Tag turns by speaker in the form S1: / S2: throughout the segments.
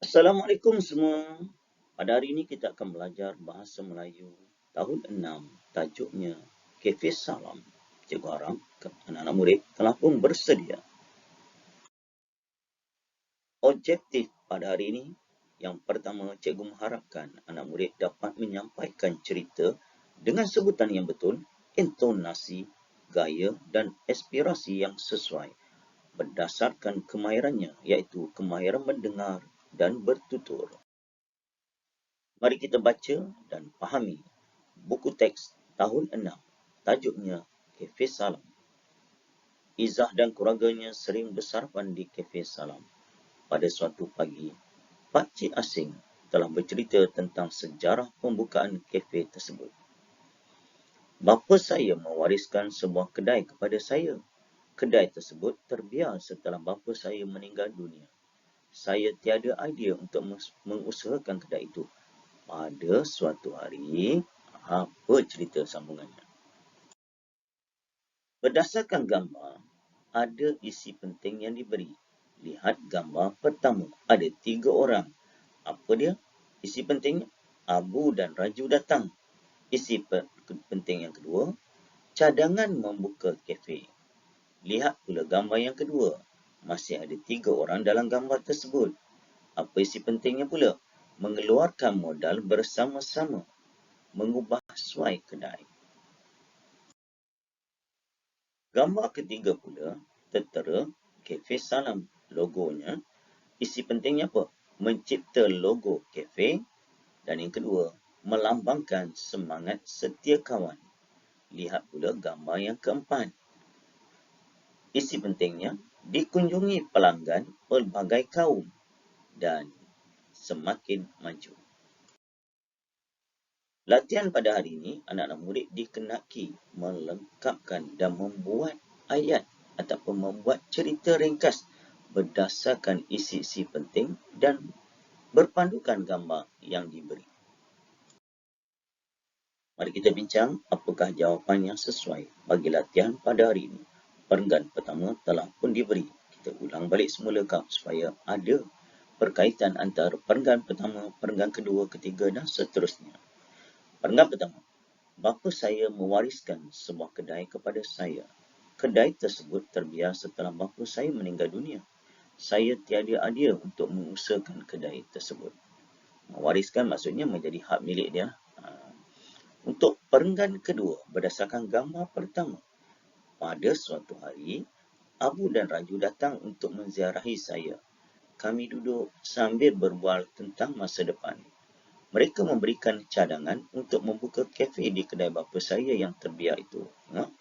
S1: Assalamualaikum semua. Pada hari ini kita akan belajar bahasa Melayu tahun 6. Tajuknya Cafe Salam. Cikgu harap anak-anak murid telah pun bersedia. Objektif pada hari ini, yang pertama, cikgu mengharapkan anak murid dapat menyampaikan cerita dengan sebutan yang betul, intonasi, gaya dan aspirasi yang sesuai berdasarkan kemahirannya, iaitu kemahiran mendengar dan bertutur. Mari kita baca dan fahami buku teks tahun 6. Tajuknya Cafe Salam. Izzah dan keluarganya sering bersarapan di Cafe Salam. Pada suatu pagi, pakcik asing telah bercerita tentang sejarah pembukaan kafe tersebut. Bapa saya mewariskan sebuah kedai kepada saya. Kedai tersebut terbiar setelah bapa saya meninggal dunia. Saya tiada idea untuk mengusahakan kedai itu. Pada suatu hari, apa cerita sambungannya? Berdasarkan gambar, ada isi penting yang diberi. Lihat gambar pertama, ada 3 orang. Apa dia? Isi pentingnya, Abu dan Raju datang. Isi penting yang kedua, cadangan membuka kafe. Lihat pula gambar yang kedua, masih ada 3 orang dalam gambar tersebut. Apa isi pentingnya pula? Mengeluarkan modal bersama-sama, mengubah suai kedai. Gambar ketiga pula, tertera Cafe Salam. Logonya, isi pentingnya apa? Mencipta logo kafe. Dan yang kedua, melambangkan semangat setia kawan. Lihat pula gambar yang keempat. Isi pentingnya, dikunjungi pelanggan pelbagai kaum dan semakin maju. Latihan pada hari ini, anak-anak murid dikenaki melengkapkan dan membuat ayat ataupun membuat cerita ringkas berdasarkan isi-isi penting dan berpandukan gambar yang diberi. Mari kita bincang apakah jawapan yang sesuai bagi latihan pada hari ini. Perenggan pertama telah pun diberi. Kita ulang balik semula supaya ada perkaitan antara perenggan pertama, perenggan kedua, ketiga dan seterusnya. Perenggan pertama, bapa saya mewariskan sebuah kedai kepada saya. Kedai tersebut terbiar setelah bapa saya meninggal dunia. Saya tiada idea untuk mengusahakan kedai tersebut. Mewariskan maksudnya menjadi hak milik dia. Untuk perenggan kedua, berdasarkan gambar pertama, pada suatu hari, Abu dan Raju datang untuk menziarahi saya. Kami duduk sambil berbual tentang masa depan. Mereka memberikan cadangan untuk membuka kafe di kedai bapa saya yang terbiar itu.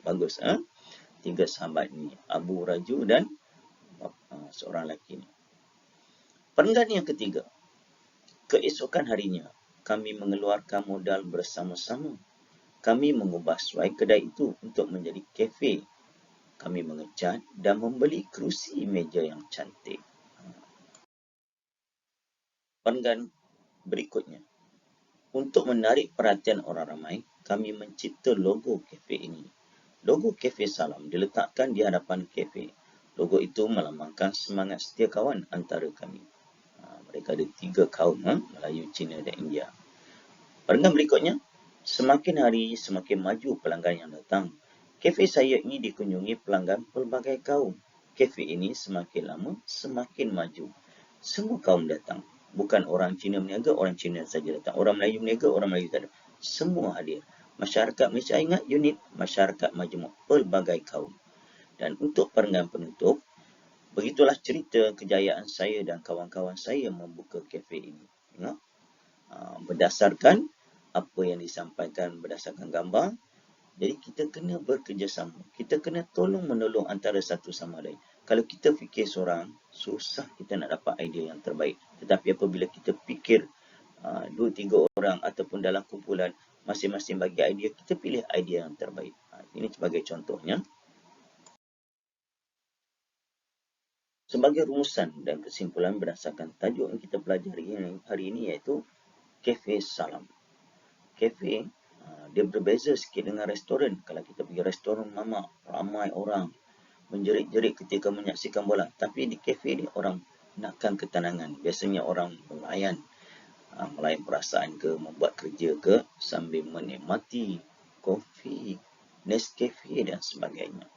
S1: Bagus, ha? 3 sahabat ni, Abu, Raju dan seorang lelaki ni. Perenggan yang ketiga, keesokan harinya, kami mengeluarkan modal bersama-sama. Kami mengubah suai kedai itu untuk menjadi kafe. Kami mengecat dan membeli kerusi meja yang cantik. Perenggan berikutnya, untuk menarik perhatian orang ramai, kami mencipta logo kafe ini. Logo Cafe Salam diletakkan di hadapan kafe. Logo itu melambangkan semangat setia kawan antara kami. Mereka ada 3 kaum, Melayu, Cina dan India. Perenggan berikutnya, semakin hari semakin maju pelanggan yang datang. Kafe saya ini dikunjungi pelanggan pelbagai kaum. Kafe ini semakin lama semakin maju. Semua kaum datang. Bukan orang Cina berniaga, orang Cina saja datang. Orang Melayu berniaga, orang Melayu tak ada. Semua hadir. Masyarakat Malaysia ingat unit masyarakat majmuk pelbagai kaum. Dan untuk perenggan penutup, begitulah cerita kejayaan saya dan kawan-kawan saya membuka kafe ini. Berdasarkan apa yang disampaikan berdasarkan gambar, jadi kita kena bekerjasama. Kita kena tolong-menolong antara satu sama lain. Kalau kita fikir seorang, susah kita nak dapat idea yang terbaik. Tetapi apabila kita fikir 2-3 orang ataupun dalam kumpulan, masing-masing bagi idea, kita pilih idea yang terbaik. Ini sebagai contohnya. Sebagai rumusan dan kesimpulan berdasarkan tajuk yang kita pelajari hari ini iaitu Cafe Salam. Kafe, dia berbeza sikit dengan restoran. Kalau kita pergi restoran mamak, ramai orang menjerit-jerit ketika menyaksikan bola. Tapi di kafe ni orang nakkan ketenangan. Biasanya orang melayan perasaan ke, membuat kerja ke, sambil menikmati kopi, Nescafe dan sebagainya.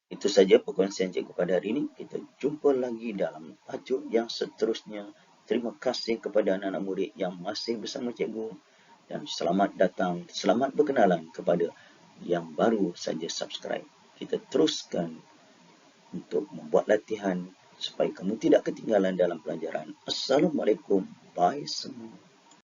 S1: Itu saja perkongsian cikgu pada hari ini. Kita jumpa lagi dalam tajuk yang seterusnya. Terima kasih kepada anak-anak murid yang masih bersama cikgu. Dan selamat datang, selamat berkenalan kepada yang baru saja subscribe. Kita teruskan untuk membuat latihan supaya kamu tidak ketinggalan dalam pelajaran. Assalamualaikum. Bye semua.